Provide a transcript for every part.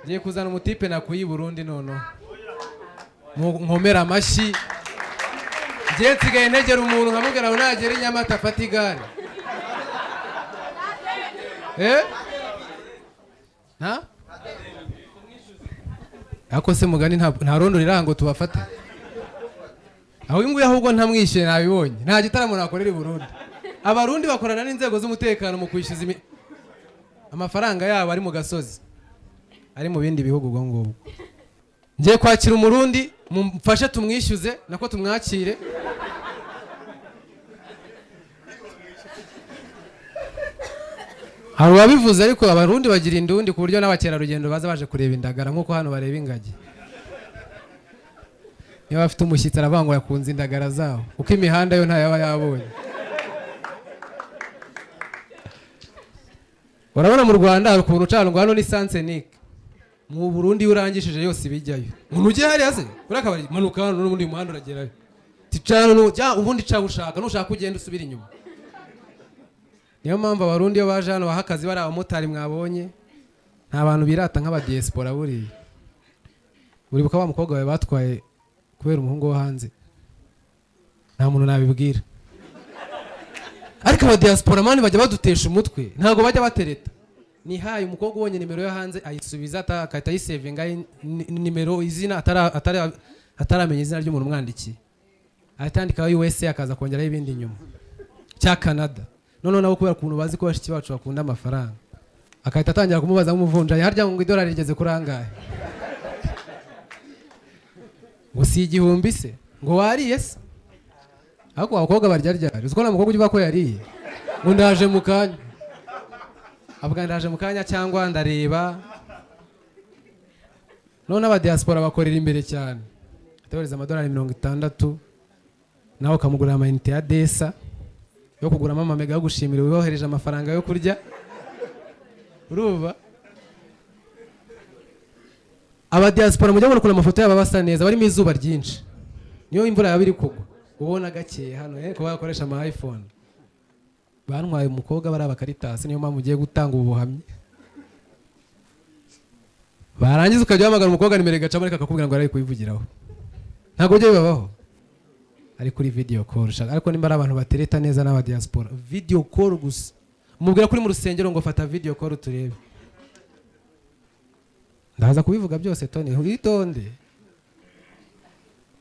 ngiye kuzana umutipe nakuye I Burundi nono nkomera amashi ngiye nsigaye ntegera umuntu nkamubwira ngo nagera I Nyamata afata igare na ako se mugani nta rondo rirango tubafate aho inguye ahubwo ntamwishyuye nabibonye nta gitaramo nakorera I Burundi abarundi bakorana n'inzego z'umutekano mu kwishyuza amafaranga yabo ari mu gasozi ari mu bindi bihugu ubwo ngubwo ngiye kwakira umurundi mumfashe tumwishyuze nako tumwakire hari uwabivuze ariko abarundi bagira indundi ku buryo n'abakerarugendo baza baje kureba indagara nk'uko hano bareba ingagi niba bafite umushyitsi aravuga ngo yakunze indagara zaho kuko imihanda yo ntayaba yabonye urabona mu Rwanda hari ukuntu ucana ngo hano ni Sansenike mu Burundi urangishije yose ibijyayo umuntu ugiye hariya se kuri akabari manuka hano n'ubundi muhanda uragerayo ticana ubundi ca ushaka nushaka ugenda usubira inyuma niyo mpamvu abarundi yo baje hano bahakazi bari abamotari mwabonye nta bantu birata nk'aba diaspora buriya uribuka wa mukobwa wawe batwaye kubera umuhungu wo hanze nta muntu nabibwira ariko aba diaspora mani bajya badutesha umutwe ntago bajya batereta nihaye umukobwa ubonye nimero yo hanze ayisubiza akahita yisevinga nimero izina ataramenya izina ry'umuntu umwandikiye ahitandikaho USA akaza kongeraho ibindi inyuma cya Canada none nabo kubera ukuntu bazi ko bashiki bacu bakunda amafaranga akahita atangira kumubaza nk'umuvunjayi harya ngo idolari rigeze kuri angahe ngo si igihumbi se ngo wariye se ariko abakobwa barya ryari uziko na mukobwa uvuga ko yariye ngo ndaje mu kanya avuga ndaje mu kanya cyangwa ndareba none aba diaspora bakorera imbere cyane atabereza amadolari 60 nawe ukamugurira amayinite ya desa yo kuguramo amamega yo gushimira wibohereje amafaranga yo kurya uruba aba diaspora mujya mubona amafoto yabo basa neza barimo izuba ryinshi niyo imvura yabiri kugwa ubona gake hano kuba bakoresha ama iPhone bantwaye umukobwa bari abakaritasi niyo mpamvu ugiye gutanga ubuhamya barangiza ukajya hamagara umukobwa nimero gaca muri kakakubwira ngo ari kuyivugiraho ntago byo bibaho ari kuri video call ariko nimba ari abantu batereta neza n'aba diaspora video call gusa umubwira kuri mu rusengero ngo fata video call turebe ndaza kubivuga byose Tony witonde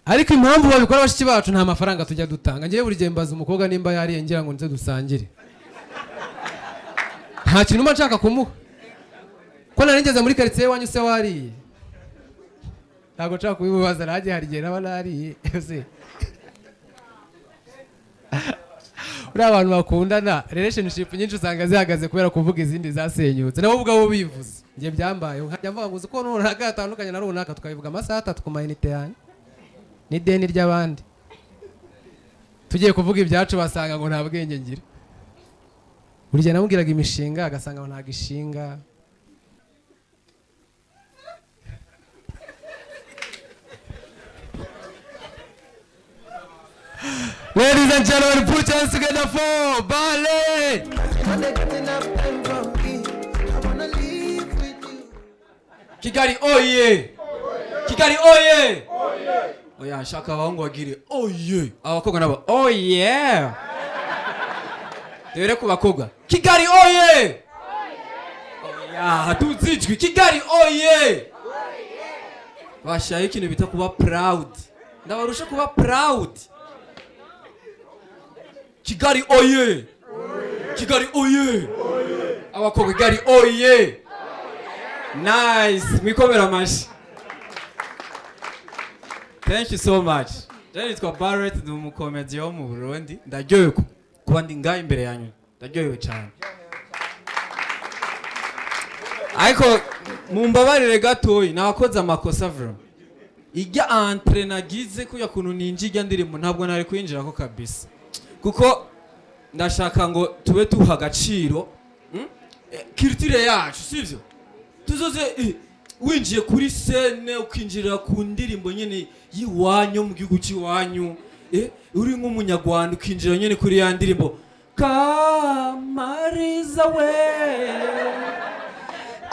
ariko impamvu babikora bashiki bacu nta mafaranga tujya dutanga ngiye buri gihe mbaza umukobwa nimba yariye ngira ngo nze dusangire nta kintu nshaka kumuha ko narigeze muri quartier wanyu se wariye ntago nshaka kubibaza naje hari gihe naba nariye ese uri abantu bakundana relationship nyinshi usanga zihagaze kubera kuvuga izindi zasenyutse nabo ubwabo bivuze ngiye byambaye nkajya mvuga ngo uko runaka atandukanye na runaka tukabivuga amasaha 3 ku mayinite yanyu ni deni ry'abandi tugiye kuvuga ibyacu basanga ngo nta bwenge ngira buri gihe namubwiraga imishinga agasanga ngo ntago ishinga Ladies and gentlemen, put your hands together for Ballet. Kigali, oh yeah. Kigali, oh yeah. Oh yeah, shaka abahungu bagire, oh yeah. Abakobwa nabo, oh yeah. Dore ku bakobwa. Kigali, oh yeah. Oh yeah, hatuzijwi. Kigali, oh yeah. Bashaye ikintu bita kuba proud. Ndabarusha kuba proud. Kigali oye Kigali oye abakobwa Kigali oye nice mwikomera mashi thank you so much then it's called BARETH mu comedy yo mu Burundi ndaryoye kuba ndi ngaye imbere yanyu ndaryoye cyane ariko mumbabarire gatoyi nakoze amakosa vro ijya entre nagize kuya kuntu ninjijya ndirimbo ntabwo nari kwinjira ko kabisa kuko ndashaka ngo tube tuha agaciro culture yacu sivyo tuzoze winjiye kuri scene ukinjira ku ndirimbo nyene yiwanyu mu gihugu ciwanyu uri nk'umunyarwanda ukinjira nyene kuri ya ndirimbo Kamariza we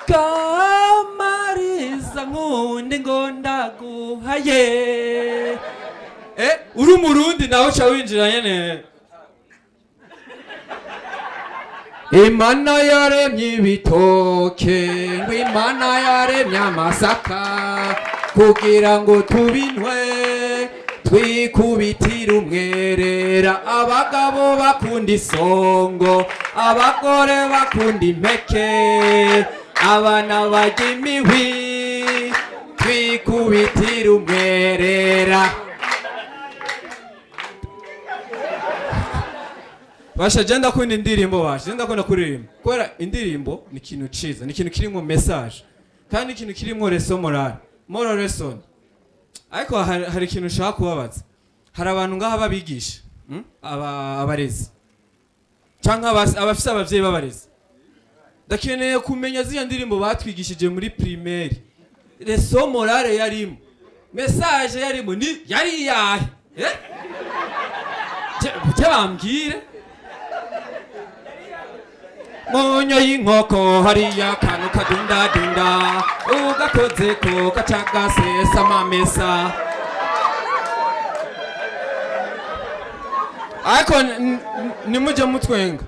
Kamariza baza nkunde ngo ndaguhaye uri umurundi nawe uca winjira nyene Imana yaremye ibitoke ngo Imana yaremye amasaka kugira ngo tubinwe twikubitira umwerera abagabo bakunda isongo abagore bakunda impeke abana barya imihwi twikubitira umwerera basha je ndakunda indirimbo basha je ndakunda kuririmba kubera indirimbo ni ikintu ciza ni ikintu kirimo message kandi ikintu kirimo leçon morale moral lesson ariko hari ikintu ushaka kubabaza hari abantu ngaha babigisha abarezi cyangwa abafise abavyeyi b'abarezi ndakeneye kumenya ziya ndirimbo batwigishije muri primaire leçon morale yarimo message yarimo ni yari yahe je bambwire Monyo y'inkoko hariya kantu kadunda dunda ugakoze ko kacagase amamesa ariko nimuje mutwenga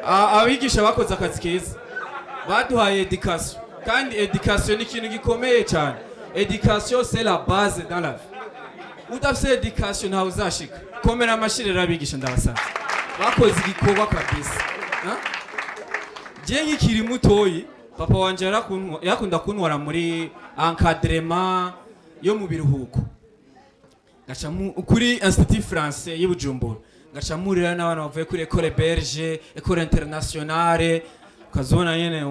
abigisha bakoze akazi keza baduhaye education kandi education ni ikintu gikomeye cyane education c'est la base dans la vie udafise education ntawe uzashika komera amashirera abigisha ndabasaba bakoze igikorwa kabisa je nkikiri mutoyi papa wanje yakunda kuntwara muri encadrement yo mu biruhuko gacha kuri institut Francais y'Ibujumbura gacha murira n'abana bavuye kuri école belge école internationale kazona nyene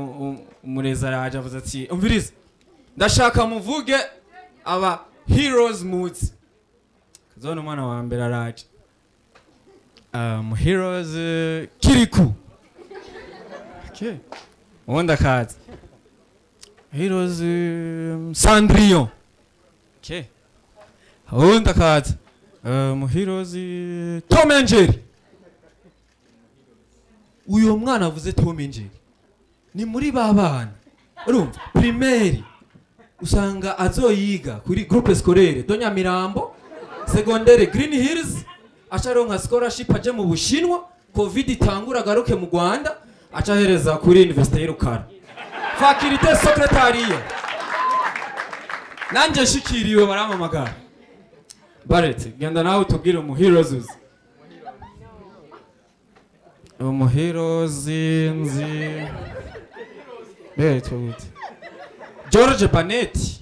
umureza raje avuze ati umviriza ndashaka muvuge aba heroes moods kazona umwana wa mbere araje heroes kiriku okay onda kazi heroes Cendrillon okay onda kazi heroes Tom and Jerry uyo mwana avuze Tom and Jerry ni muri babana urumva primaire usanga azoyiga kuri groupe scolaire Donyamirambo secondaire Green Hills acharonka scholarship aje mu Bushinwa covid itangura garuke mu Rwanda achahereza kuri Université y'Rukara faculté secrétariat nanje shikiriwe baramamagara BARETH genda nawe tubwire mu heroes nzi BARETH George Panetti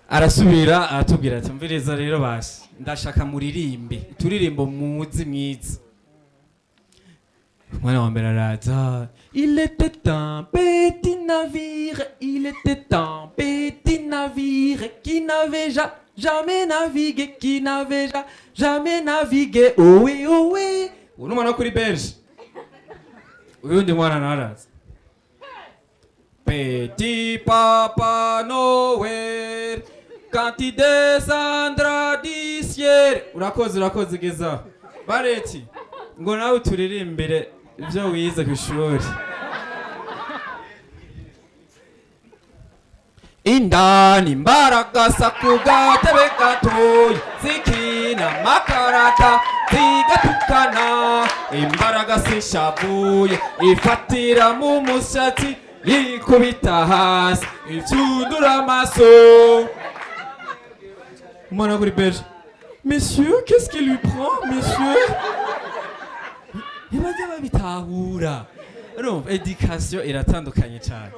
arasubira atubwira ati mvireza rero basi ndashaka muririmbe turirimbo muzi mwiza mwana wa mbere araza il était un petit navire qui n'avait jamais navigué oh oui uno mwana kuri belge uyu ndi mwana naraza Petit Papa Noël quand il descendra du ciel urakoze geza BARETH ngo nawe turirimbire ibyo wize ku ishuri indani imbaraga sakugatebe gatoya zikina makarata zigatukana imbaraga sishavuye ifatira mu mushatsi yikubita hasi ivyundura amaso umwana kuri belge monsieur qu'est-ce qui lui prend monsieur nibaze babitahura urumva education iratandukanye cyane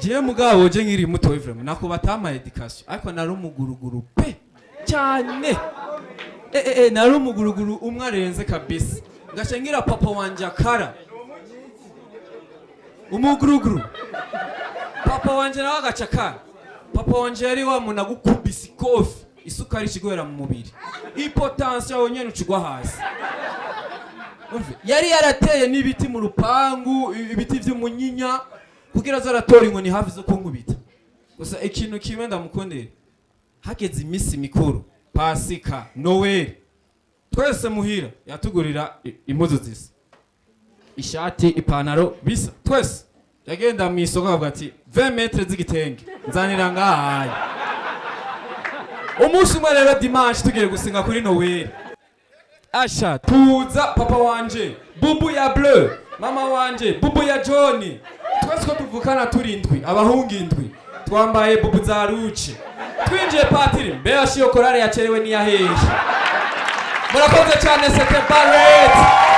je mugabo je nkiri muto vraiment nako batama education ariko nari umuguruguru pe cyane nari umuguruguru umwe arenze kabisa ngaca ngira papa wanje akara umuguruguru papa wanje nawe agacakara papa wanje yari wa muntu agukubisa ikofi isukari ikigwera mu mubiri ipotansi yawe nyene ucigwa hasi yari yarateye n'ibiti mu rupangu ibiti vy'umunyinya kugira zaratora inkoni hafi zo kunkubita gusa ikintu kimwe ndamukondera hageze imisi mikuru pasika noel twese muhira yatugurira impuzu zisa ishati ipantaro bisa twese yagenda mu isoko avuga ati 20 metres z'igitenge nzanira ngahaye. Umunsi umwe rero dimanche tugiye gusinga kuri Noel. Asha tuza papa wanje bubu ya bleu, mama wanje bubu ya John. Twese ko tuvukana turindwi, abahungu indwi. Twambaye bubu za ruci. Twinjiye patiri, mbere ashiyo korale yacerewe niyahesha. Murakoze cyane, c'était BARETH.